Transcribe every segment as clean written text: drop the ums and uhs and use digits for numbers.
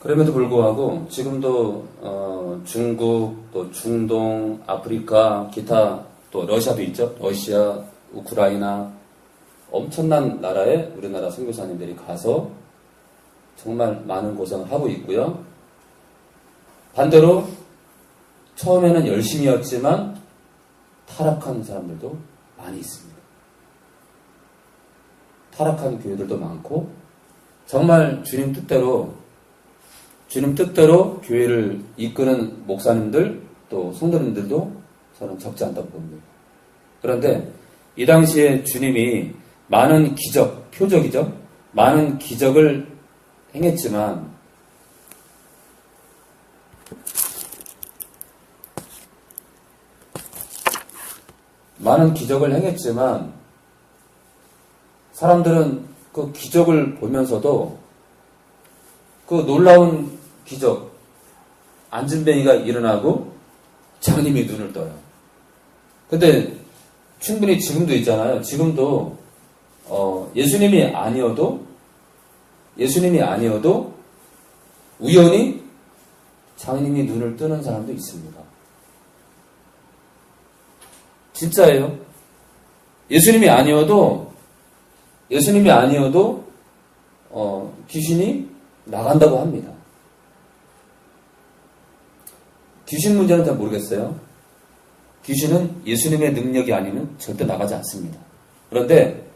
그럼에도 불구하고 지금도 중국, 또 중동, 아프리카, 기타 또 러시아도 있죠. 러시아, 우크라이나 엄청난 나라에 우리나라 선교사님들이 가서 정말 많은 고생을 하고 있고요. 반대로 처음에는 열심히였지만 타락한 사람들도 많이 있습니다. 타락한 교회들도 많고 정말 주님 뜻대로 교회를 이끄는 목사님들 또 성도님들도 저는 적지 않다고 봅니다. 그런데 이 당시에 주님이 많은 기적, 표적이죠. 많은 기적을 행했지만 사람들은 그 기적을 보면서도 그 놀라운 기적, 안진뱅이가 일어나고 장님이 눈을 떠요. 근데 충분히 지금도 있잖아요. 지금도 예수님이 아니어도 우연히 장님이 눈을 뜨는 사람도 있습니다. 진짜예요. 예수님이 아니어도 귀신이 나간다고 합니다. 귀신 문제는 잘 모르겠어요. 귀신은 예수님의 능력이 아니면 절대 나가지 않습니다. 그런데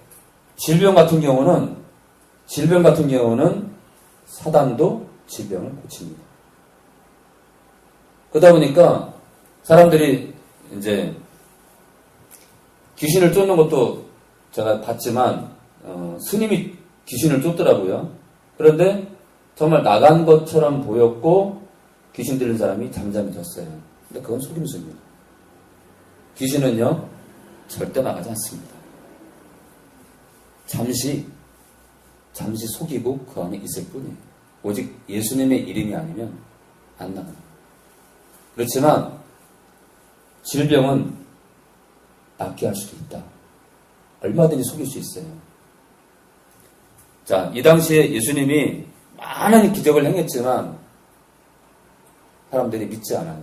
질병 같은 경우는 사단도 질병을 고칩니다. 그러다 보니까 사람들이 이제 귀신을 쫓는 것도 제가 봤지만 스님이 귀신을 쫓더라고요. 그런데 정말 나간 것처럼 보였고 귀신 들린 사람이 잠잠해졌어요. 근데 그건 속임수입니다. 귀신은요 절대 나가지 않습니다. 잠시 속이고 그 안에 있을 뿐이에요. 오직 예수님의 이름이 아니면 안 나갑니다. 그렇지만 질병은 낫게 할 수도 있다. 얼마든지 속일 수 있어요. 자, 이 당시에 예수님이 많은 기적을 행했지만 사람들이 믿지 않아요.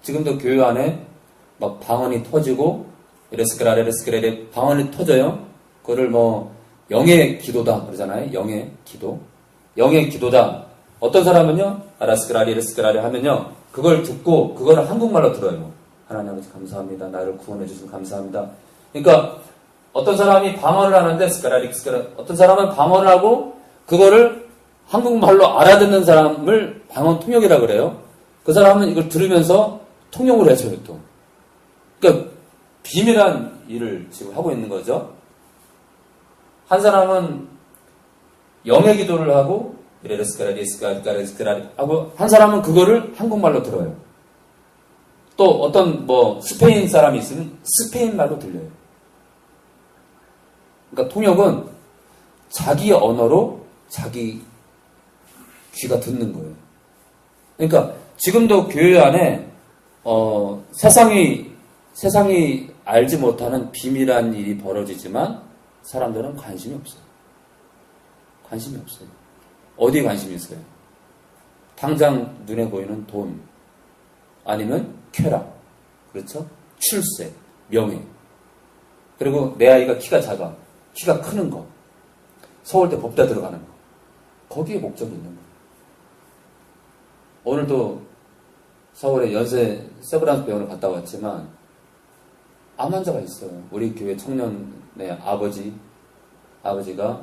지금도 교회 안에 막 방언이 터지고 레스크라레 방언이 터져요. 그거를 영의 기도다 그러잖아요. 영의 기도다. 어떤 사람은요 레스크라레 하면요 그걸 듣고 그걸 한국말로 들어요. 하나님 아버지 감사합니다. 나를 구원해 주셔서 감사합니다. 그러니까 어떤 사람이 방언을 하는데 어떤 사람은 방언을 하고 그거를 한국말로 알아듣는 사람을 방언 통역이라고 그래요. 그 사람은 이걸 들으면서 통역을 해줘요 또. 그러니까 비밀한 일을 지금 하고 있는 거죠. 한 사람은 영의 기도를 하고 하고 한 사람은 그거를 한국말로 들어요. 또 어떤 스페인 사람이 있으면 스페인 말로 들려요. 그러니까 통역은 자기 언어로 자기 귀가 듣는 거예요. 그러니까 지금도 교회 안에 세상이 알지 못하는 비밀한 일이 벌어지지만 사람들은 관심이 없어요. 어디에 관심이 있어요? 당장 눈에 보이는 돈, 아니면 쾌락, 그렇죠? 출세, 명예. 그리고 내 아이가 키가 작아, 키가 크는 거, 서울대 법대 들어가는 거. 거기에 목적이 있는 거예요. 오늘도 서울의 연세 세브란스 병원을 갔다 왔지만 암 환자가 있어요. 우리 교회 청년의 아버지가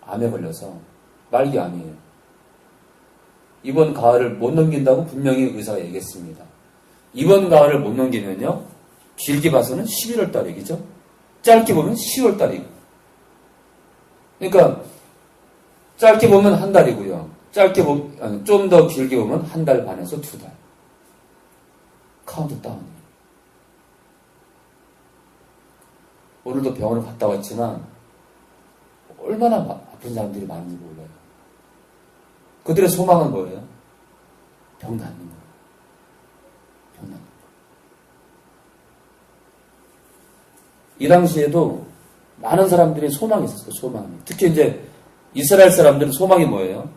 암에 걸려서 말기암이에요. 이번 가을을 못 넘긴다고 분명히 의사가 얘기했습니다. 이번 가을을 못 넘기면요 길게 봐서는 11월 달이죠. 짧게 보면 10월 달이고. 그러니까 짧게 보면 한 달이고요. 좀 더 길게 보면 한 달 반에서 2달. 카운트다운이에요. 오늘도 병원을 갔다 왔지만 얼마나 아픈 사람들이 많은지 몰라요. 그들의 소망은 뭐예요? 병 낫는 거예요. 이 당시에도 많은 사람들이 소망이 있었어요. 소망이. 특히 이제 이스라엘 사람들은 소망이 뭐예요?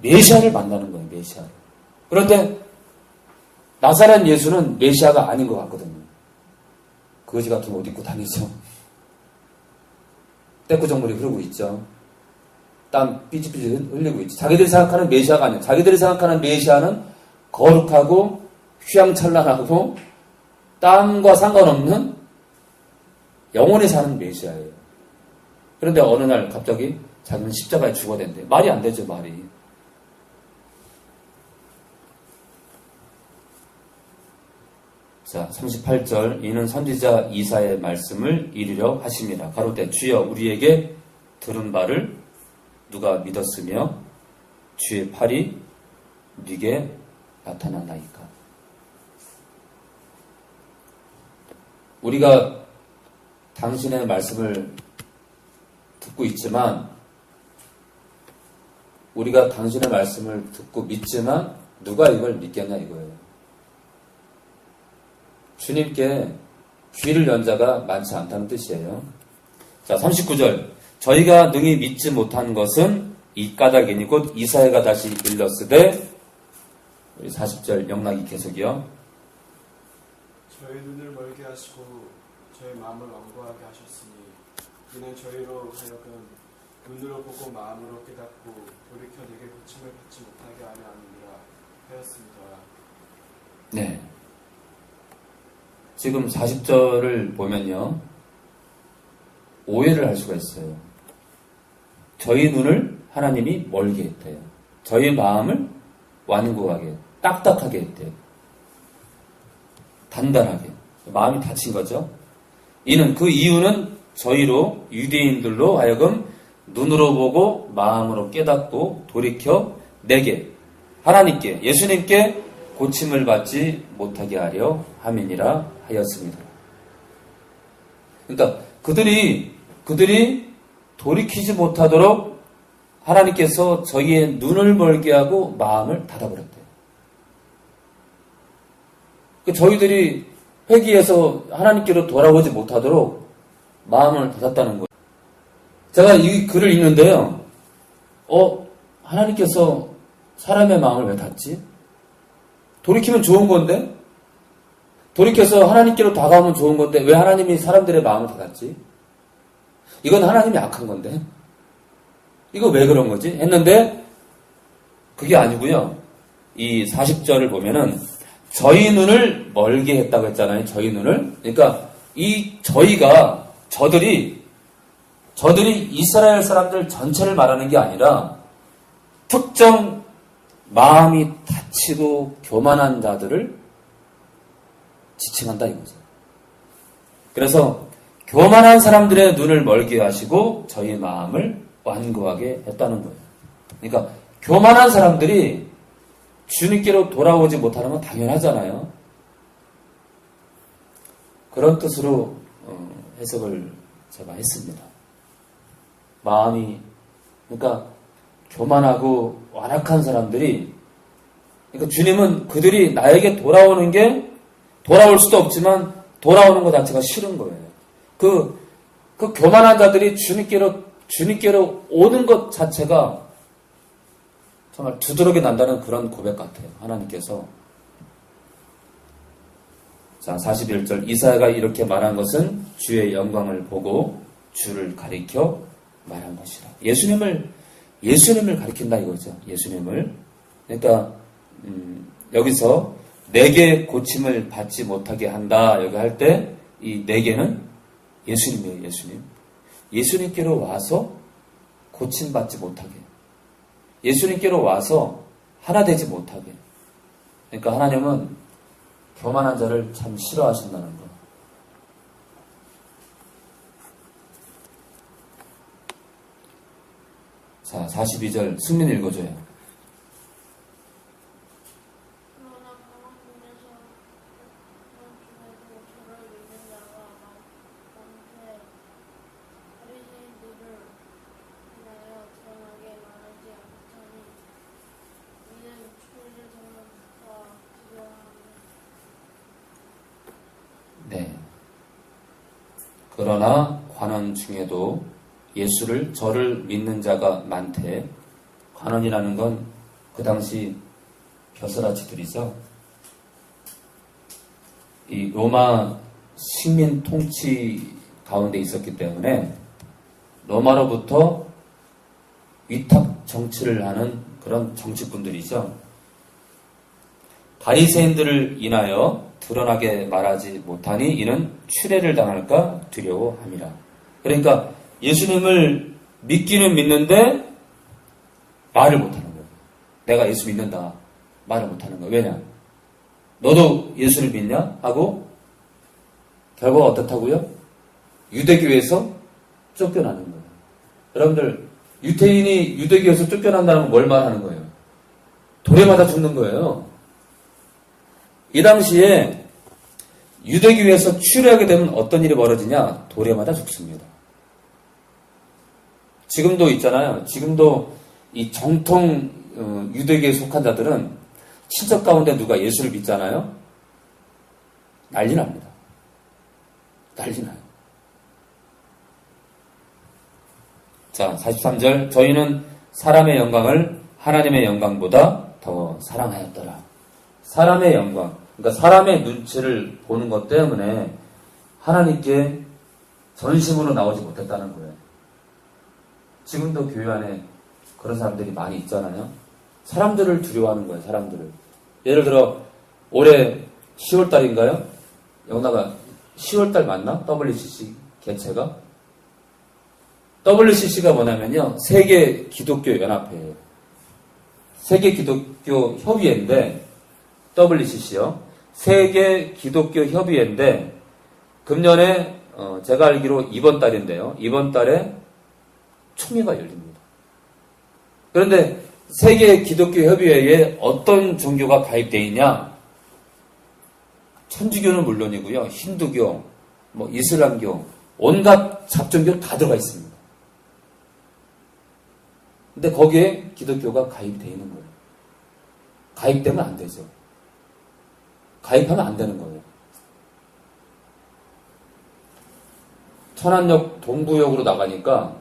메시아를 만나는 거예요. 메시아를. 그런데 나사렛 예수는 메시아가 아닌 것 같거든요. 거지 같은 옷 입고 다니죠. 떼꾸정물이 흐르고 있죠. 땀 삐질삐질 흘리고 있죠. 자기들이 생각하는 메시아가 아니에요. 자기들이 생각하는 메시아는 거룩하고 휘황찬란하고 땀과 상관없는 영원히 사는 메시아예요. 그런데 어느 날 갑자기 자기는 십자가에 죽어야 된대. 말이 안 되죠, 말이. 자, 38절. 이는 선지자 이사의 말씀을 이루려 하십니다. 가로되 주여 우리에게 들은 바를 누가 믿었으며 주의 팔이 네게 나타나나이까. 우리가 당신의 말씀을 듣고 있지만, 우리가 당신의 말씀을 듣고 믿지만 누가 이걸 믿겠냐 이거예요. 주님께 귀를 연 자가 많지 않다는 뜻이에요. 자, 39절. 저희가 능히 믿지 못한 것은 이 까닭이니 곧 이사야가 다시 일렀으되, 우리 40절 영락이 계속이요. 저희 눈을 멀게 하시고 저희 마음을 완고하게 하셨으니 이는 저희로 하여금 눈으로 보고 마음으로 깨닫고 돌이켜 내게 고침을 받지 못하게 하려 함이라 하였습니다. 네. 지금 40절을 보면요, 오해를 할 수가 있어요. 저희 눈을 하나님이 멀게 했대요. 저희 마음을 완고하게, 딱딱하게 했대요. 단단하게. 마음이 다친 거죠. 이는, 그 이유는 저희로, 유대인들로 하여금 눈으로 보고 마음으로 깨닫고 돌이켜 내게, 하나님께, 예수님께 고침을 받지 못하게 하려 함이니라 하였습니다. 그러니까 그들이 돌이키지 못하도록 하나님께서 저희의 눈을 멀게 하고 마음을 닫아버렸대요. 저희들이 회개해서 하나님께로 돌아오지 못하도록 마음을 닫았다는 거예요. 제가 이 글을 읽는데요, 하나님께서 사람의 마음을 왜 닫지? 돌이키면 좋은 건데? 돌이켜서 하나님께로 다가오면 좋은 건데 왜 하나님이 사람들의 마음을 닫았지? 이건 하나님이 악한 건데? 이거 왜 그런 거지? 했는데 그게 아니고요. 이 40절을 보면은 저희 눈을 멀게 했다고 했잖아요. 저희 눈을. 그러니까 이 저들이 이스라엘 사람들 전체를 말하는 게 아니라 특정 마음이 다치고 교만한 자들을 지칭한다 이거죠. 그래서 교만한 사람들의 눈을 멀게 하시고 저희 마음을 완고하게 했다는 거예요. 그러니까 교만한 사람들이 주님께로 돌아오지 못하는 건 당연하잖아요. 그런 뜻으로 해석을 제가 했습니다. 마음이, 그러니까 교만하고 완악한 사람들이, 그러니까 주님은 그들이 나에게 돌아올 수도 없지만 돌아오는 것 자체가 싫은 거예요. 그 교만한 자들이 주님께로 오는 것 자체가 정말 두드러기 난다는 그런 고백 같아요. 하나님께서. 자, 41절. 이사야가 이렇게 말한 것은 주의 영광을 보고 주를 가리켜 말한 것이라. 예수님을 가리킨다 이거죠. 예수님을. 그러니까 여기서 내게 고침을 받지 못하게 한다 여기 할 때 이 내게는 예수님이에요. 예수님께로 와서 고침받지 못하게, 예수님께로 와서 하나 되지 못하게. 그러니까 하나님은 교만한 자를 참 싫어하신다는 거. 자, 42절 승민 읽어줘요. 그러나 관원 중에도 저를 믿는 자가 많대. 관원이라는 건 그 당시 벼슬아치들이죠. 이 로마 식민 통치 가운데 있었기 때문에 로마로부터 위탁 정치를 하는 그런 정치꾼들이죠. 바리새인들을 인하여 드러나게 말하지 못하니 이는 추례를 당할까 두려워함이라. 그러니까 예수님을 믿기는 믿는데 말을 못하는 거예요. 내가 예수 믿는다. 말을 못하는 거예요. 왜냐? 너도 예수를 믿냐? 하고 결과가 어떻다고요? 유대교에서 쫓겨나는 거예요. 여러분들 유태인이 유대교에서 쫓겨난다는 건 뭘 말하는 거예요? 돌에 맞아 죽는 거예요. 이 당시에 유대교에서 추례하게 되면 어떤 일이 벌어지냐? 돌에 맞아 죽습니다. 지금도 있잖아요. 지금도 이 정통 유대교에 속한 자들은 친척 가운데 누가 예수를 믿잖아요. 난리 납니다. 난리 나요. 자, 43절. 저희는 사람의 영광을 하나님의 영광보다 더 사랑하였더라. 사람의 영광. 그러니까 사람의 눈치를 보는 것 때문에 하나님께 전심으로 나오지 못했다는 거예요. 지금도 교회 안에 그런 사람들이 많이 있잖아요. 사람들을 두려워하는 거예요. 사람들을. 예를 들어 올해 10월달인가요? 영나가 10월달 맞나? WCC 개최가? WCC가 뭐냐면요. 세계 기독교 연합회예요. 세계 기독교 협의회인데 WCC요. 세계 기독교 협의회인데 금년에 제가 알기로 이번 달인데요. 이번 달에 총회가 열립니다. 그런데 세계 기독교 협의회에 어떤 종교가 가입되어 있냐? 천주교는 물론이고요. 힌두교, 이슬람교, 온갖 잡종교 다 들어가 있습니다. 근데 거기에 기독교가 가입되어 있는 거예요. 가입되면 안 되죠. 가입하면 안 되는 거예요. 천안역 동부역으로 나가니까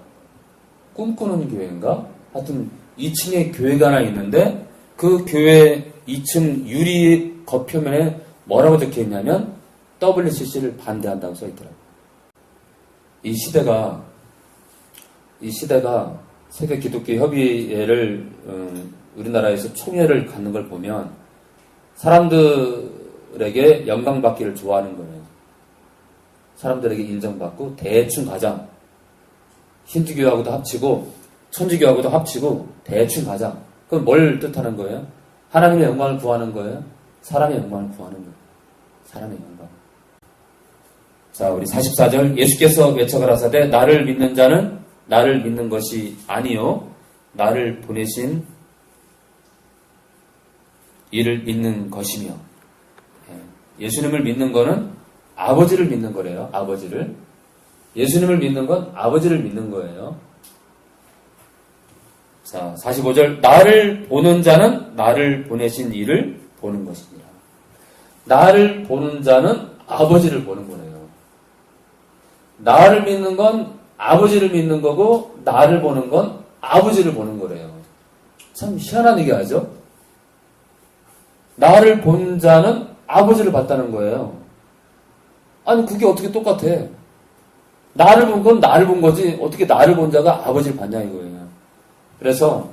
꿈꾸는 교회인가? 하여튼 2층에 교회가 하나 있는데 그 교회 2층 유리 겉표면에 뭐라고 적혀있냐면 WCC를 반대한다고 써있더라고요. 이 시대가 세계 기독교 협의회를 우리나라에서 총회를 갖는 걸 보면 사람들에게 영광받기를 좋아하는 거예요. 사람들에게 인정받고 대충 가자. 힌두교하고도 합치고 천주교하고도 합치고 대충 가자. 그럼 뭘 뜻하는 거예요? 하나님의 영광을 구하는 거예요? 사람의 영광을 구하는 거예요. 사람의 영광. 자, 우리 44절. 예수께서 외쳐가라사대 나를 믿는 자는 나를 믿는 것이 아니요 나를 보내신 이를 믿는 것이며. 예수님을 믿는 거는 아버지를 믿는 거래요. 아버지를. 예수님을 믿는 건 아버지를 믿는 거예요. 자, 45절. 나를 보는 자는 나를 보내신 이를 보는 것이니라. 나를 보는 자는 아버지를 보는 거래요. 나를 믿는 건 아버지를 믿는 거고 나를 보는 건 아버지를 보는 거래요. 참 희한한 얘기 하죠? 나를 본 자는 아버지를 봤다는 거예요. 아니 그게 어떻게 똑같아? 나를 본 건 나를 본 거지 어떻게 나를 본 자가 아버지를 봤냐 이거예요. 그래서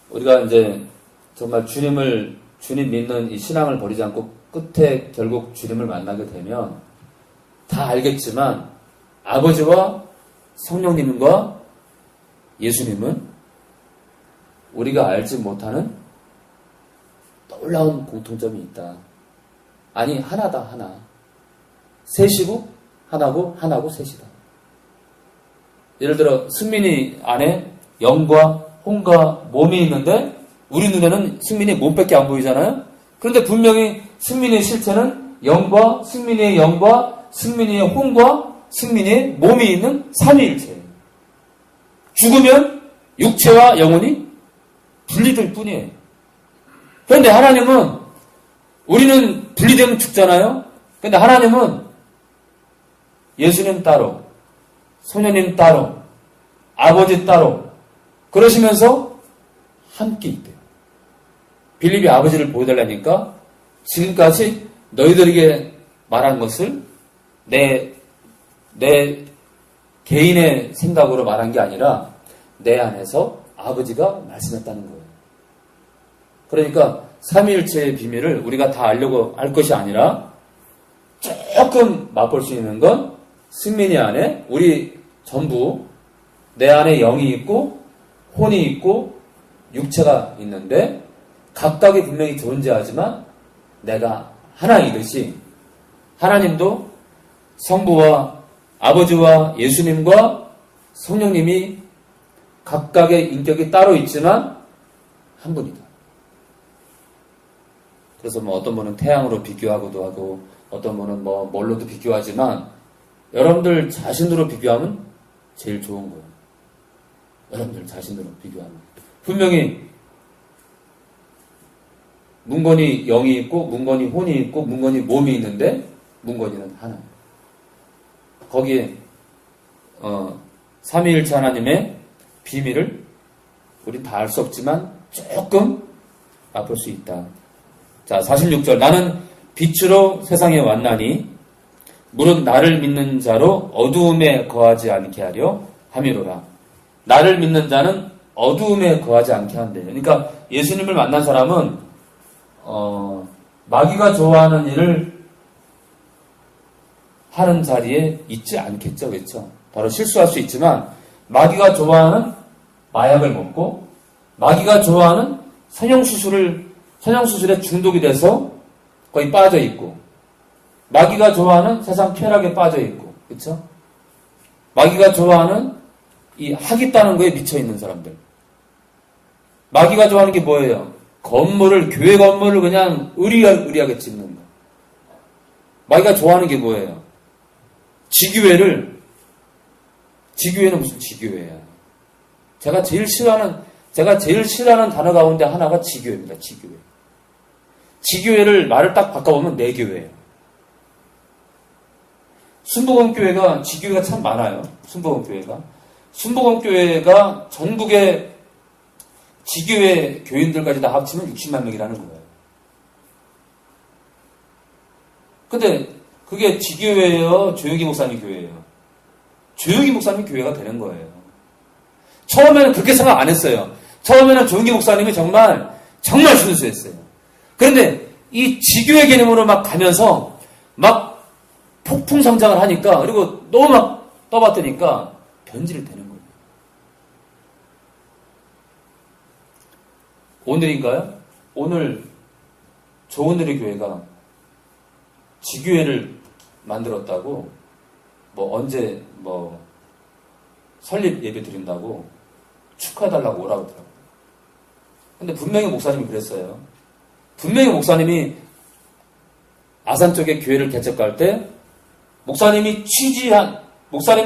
우리가 이제 정말 주님 믿는 이 신앙을 버리지 않고 끝에 결국 주님을 만나게 되면 다 알겠지만 아버지와 성령님과 예수님은 우리가 알지 못하는 놀라운 공통점이 있다. 아니 하나다 하나. 셋이고 하나고 하나고 셋이다. 예를 들어 승민이 안에 영과 혼과 몸이 있는데 우리 눈에는 승민이 몸밖에 안 보이잖아요. 그런데 분명히 승민의 실체는 영과 승민의 영과 승민의 혼과 승민의 몸이 있는 삼위일체예요. 죽으면 육체와 영혼이 분리될 뿐이에요. 그런데 하나님은 우리는 분리되면 죽잖아요. 그런데 하나님은 예수님 따로 성령님 따로 아버지 따로 그러시면서 함께 있대요. 빌립이 아버지를 보여달라니까 지금까지 너희들에게 말한 것을 내 개인의 생각으로 말한 게 아니라 내 안에서 아버지가 말씀했다는 거예요. 그러니까 삼위일체의 비밀을 우리가 다 알려고 할 것이 아니라 조금 맛볼 수 있는 건 승민이 안에 우리 전부 내 안에 영이 있고 혼이 있고 육체가 있는데 각각이 분명히 존재하지만 내가 하나이듯이 하나님도 성부와 아버지와 예수님과 성령님이 각각의 인격이 따로 있지만 한 분이다. 그래서 뭐 어떤 분은 태양으로 비교하고도 하고 어떤 분은 뭐 뭘로도 비교하지만 여러분들 자신으로 비교하면 제일 좋은 거예요. 여러분들 자신으로 비교하면 분명히 문건이 영이 있고 문건이 혼이 있고 문건이 몸이 있는데 문건이는 하나예요. 거기에 삼위일체 하나님의 비밀을 우린 다 알 수 없지만 조금 맛볼 수 있다. 자, 46절. 나는 빛으로 세상에 왔나니 무릇 나를 믿는 자로 어두움에 거하지 않게 하려 함이로라. 나를 믿는 자는 어두움에 거하지 않게 한대요. 그러니까 예수님을 만난 사람은 마귀가 좋아하는 일을 하는 자리에 있지 않겠죠. 그렇죠? 바로 실수할 수 있지만 마귀가 좋아하는 마약을 먹고 마귀가 좋아하는 성형수술에 중독이 돼서 거의 빠져 있고 마귀가 좋아하는 세상 쾌락에 빠져 있고 그렇죠? 마귀가 좋아하는 이 하겠다는 거에 미쳐 있는 사람들. 마귀가 좋아하는 게 뭐예요? 교회 건물을 그냥 의리하게 짓는 거. 마귀가 좋아하는 게 뭐예요? 지교회는 무슨 지교회야? 제가 제일 싫어하는 단어 가운데 하나가 지교회입니다. 지교회. 지교회를 말을 딱 바꿔보면 내교회예요. 순복음교회가 지교회가 참 많아요. 순복음교회가 전국의 지교회 교인들까지 다 합치면 60만 명이라는 거예요. 근데 그게 지교회예요? 조용기 목사님 교회예요? 조용기 목사님 교회가 되는 거예요. 처음에는 그렇게 생각 안 했어요. 처음에는 조용기 목사님이 정말 순수했어요. 그런데 이 지교회 개념으로 막 가면서 막 폭풍 성장을 하니까 그리고 너무 막 떠받드니까 변질이 되는 거예요. 오늘인가요? 오늘 조은들의 교회가 지교회를 만들었다고 언제 설립 예배 드린다고 축하해달라고 오라고 하더라고요. 근데 분명히 목사님이 그랬어요. 분명히 목사님이 아산 쪽에 교회를 개척할 때 목사님의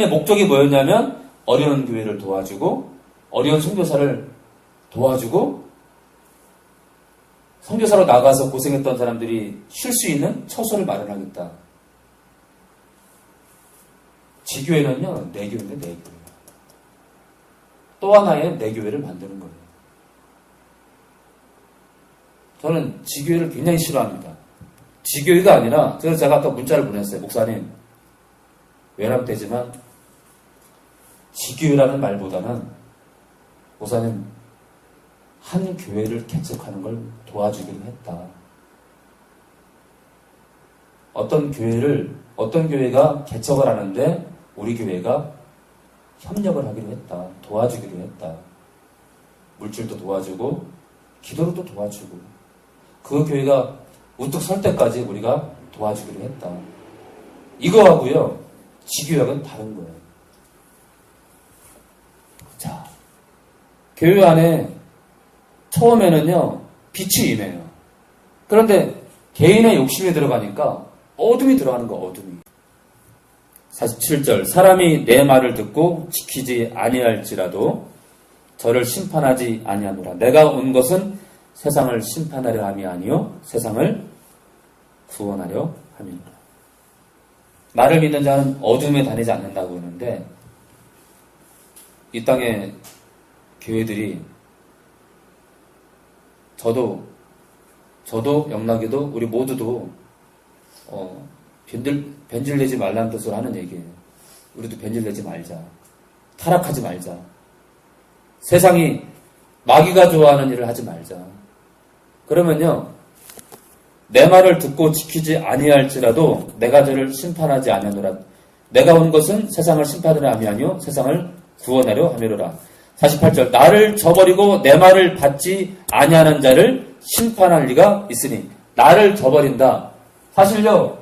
목적이 뭐였냐면 어려운 교회를 도와주고 어려운 선교사를 도와주고 선교사로 나가서 고생했던 사람들이 쉴 수 있는 처소를 마련하겠다. 지교회는요, 내교회인데 내교회. 또 하나의 내교회를 만드는 거예요. 저는 지교회를 굉장히 싫어합니다. 지교회가 아니라, 제가 아까 문자를 보냈어요. 목사님, 외람되지만, 지교회라는 말보다는, 목사님, 한 교회를 개척하는 걸 도와주기로 했다. 어떤 교회가 개척을 하는데, 우리 교회가 협력을 하기로 했다. 도와주기로 했다. 물질도 도와주고, 기도로도 도와주고, 그 교회가 우뚝 설 때까지 우리가 도와주기로 했다. 이거하고요, 지교회는 다른 거예요. 자, 교회 안에 처음에는요, 빛이 임해요. 그런데 개인의 욕심이 들어가니까 어둠이 들어가는 거, 어둠이. 47절, 사람이 내 말을 듣고 지키지 아니할지라도 저를 심판하지 아니하노라. 내가 온 것은 세상을 심판하려 함이 아니요 세상을 구원하려 함이노라. 나를 믿는 자는 어둠에 다니지 않는다고 하는데 이 땅의 교회들이 저도 저도 영락이도 우리 모두도 변질되지 말라는 뜻으로 하는 얘기예요. 우리도 변질되지 말자. 타락하지 말자. 세상이 마귀가 좋아하는 일을 하지 말자. 그러면요, 내 말을 듣고 지키지 아니할지라도 내가 저를 심판하지 아니하노라. 내가 온 것은 세상을 심판하려 함이 아니요 세상을 구원하려 함이로라. 48절 나를 저버리고 내 말을 받지 아니하는 자를 심판할 리가 있으니. 나를 저버린다. 사실요,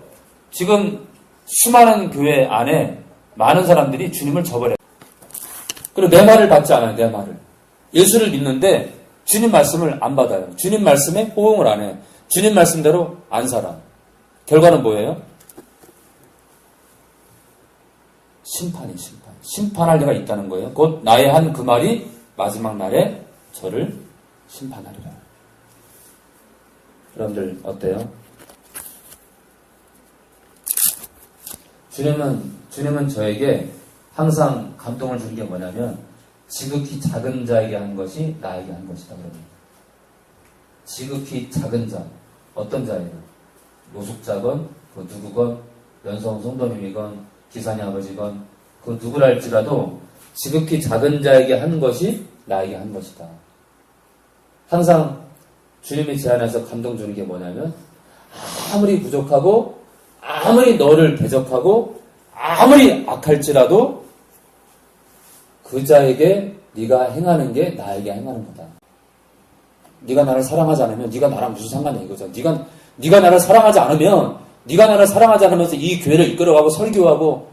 지금 수많은 교회 안에 많은 사람들이 주님을 저버려요. 그리고 내 말을 받지 않아요. 내 말을. 예수를 믿는데 주님 말씀을 안 받아요. 주님 말씀에 호응을 안 해요. 주님 말씀대로 안 살아. 결과는 뭐예요? 심판이 심판. 심판할 리가 있다는 거예요. 곧 나의 한 그 말이 마지막 날에 저를 심판하리라. 여러분들 어때요? 주님은 저에게 항상 감동을 주는 게 뭐냐면 지극히 작은 자에게 한 것이 나에게 한 것이다. 그러면 지극히 작은 자, 어떤 자예요? 노숙자건 그 누구건 연성 성도님이건 기사님 아버지건 그 누구랄지라도 지극히 작은 자에게 한 것이 나에게 한 것이다. 항상 주님이 제 안에서 감동 주는 게 뭐냐면 아무리 부족하고 아무리 너를 대적하고 아무리 악할지라도 그 자에게 네가 행하는 게 나에게 행하는 거다. 네가 나를 사랑하지 않으면 네가 나랑 무슨 상관이야 이거죠. 네가 나를 사랑하지 않으면 네가 나를 사랑하지 않으면서 이 교회를 이끌어가고 설교하고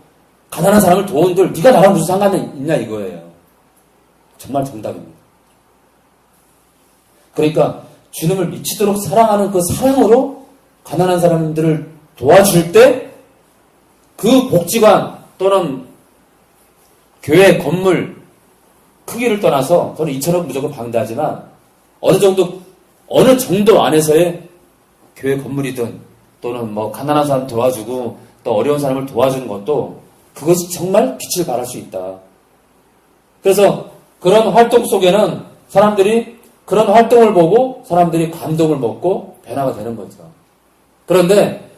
가난한 사람을 도운들 네가 나랑 무슨 상관이 있냐 이거예요. 정말 정답입니다. 그러니까 주님을 미치도록 사랑하는 그 사랑으로 가난한 사람들을 도와줄 때 그 복지관 또는 교회 건물 크기를 떠나서 저는 2천억 무조건 방대하지만 어느 정도 안에서의 교회 건물이든 또는 뭐 가난한 사람 도와주고 또 어려운 사람을 도와주는 것도 그것이 정말 빛을 발할 수 있다. 그래서 그런 활동 속에는 사람들이 그런 활동을 보고 사람들이 감동을 먹고 변화가 되는 거죠. 그런데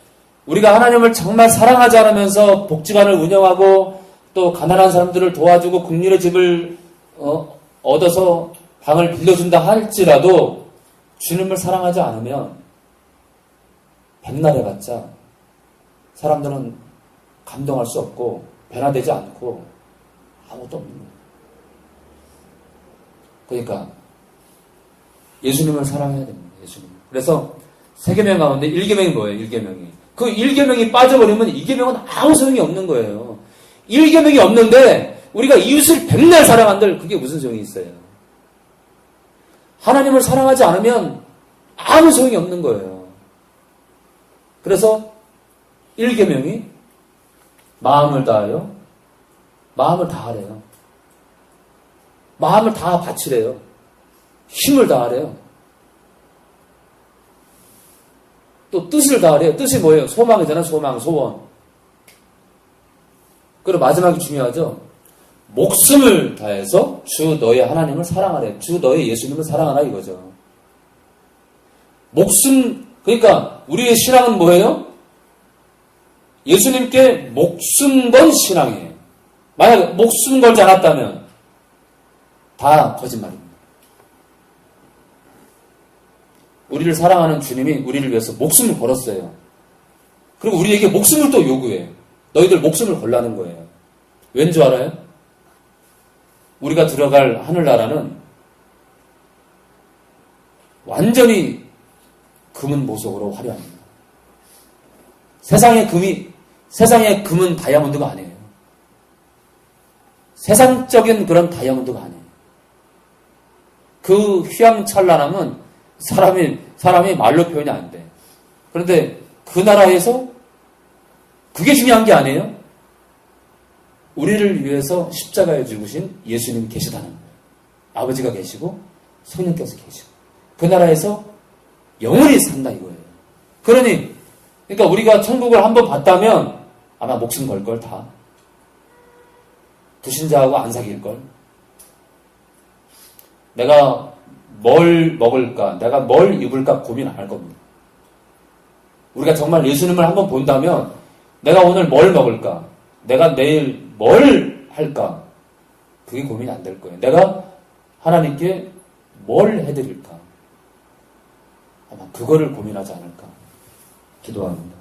우리가 하나님을 정말 사랑하지 않으면서 복지관을 운영하고 또 가난한 사람들을 도와주고 국민의 집을 얻어서 방을 빌려준다 할지라도 주님을 사랑하지 않으면 백날 해봤자 사람들은 감동할 수 없고 변화되지 않고 아무것도 없는 거예요. 그러니까 예수님을 사랑해야 됩니다. 예수님. 그래서 세계명 가운데 1계명이 뭐예요? 1계명이. 그 1계명이 빠져버리면 2계명은 아무 소용이 없는 거예요. 1계명이 없는데 우리가 이웃을 백날 사랑한들 그게 무슨 소용이 있어요? 하나님을 사랑하지 않으면 아무 소용이 없는 거예요. 그래서 1계명이 마음을 다하여 마음을 다하래요. 마음을 다 바치래요. 힘을 다하래요. 또 뜻을 다하래요. 뜻이 뭐예요? 소망이잖아요. 소망, 소원. 그리고 마지막이 중요하죠. 목숨을 다해서 주 너의 하나님을 사랑하래. 주 너의 예수님을 사랑하라 이거죠. 그러니까 우리의 신앙은 뭐예요? 예수님께 목숨 건 신앙이에요. 만약 목숨 걸지 않았다면 다 거짓말입니다. 우리를 사랑하는 주님이 우리를 위해서 목숨을 걸었어요. 그리고 우리에게 목숨을 또 요구해요. 너희들 목숨을 걸라는 거예요. 왠 줄 알아요? 우리가 들어갈 하늘나라는 완전히 금은 보석으로 화려합니다. 세상의 금은 다이아몬드가 아니에요. 세상적인 그런 다이아몬드가 아니에요. 그 휘황찬란함은 사람이 말로 표현이 안 돼. 그런데 그 나라에서 그게 중요한 게 아니에요. 우리를 위해서 십자가에 죽으신 예수님이 계시다는 거예요. 아버지가 계시고 성령께서 계시고 그 나라에서 영원히 산다 이거예요. 그러니까 우리가 천국을 한번 봤다면 아마 목숨 걸 걸 다. 불신자하고 안 사귈 걸. 내가 뭘 먹을까, 내가 뭘 입을까 고민 안 할 겁니다. 우리가 정말 예수님을 한번 본다면 내가 오늘 뭘 먹을까? 내가 내일 뭘 할까? 그게 고민이 안 될 거예요. 내가 하나님께 뭘 해드릴까? 아마 그거를 고민하지 않을까 기도합니다.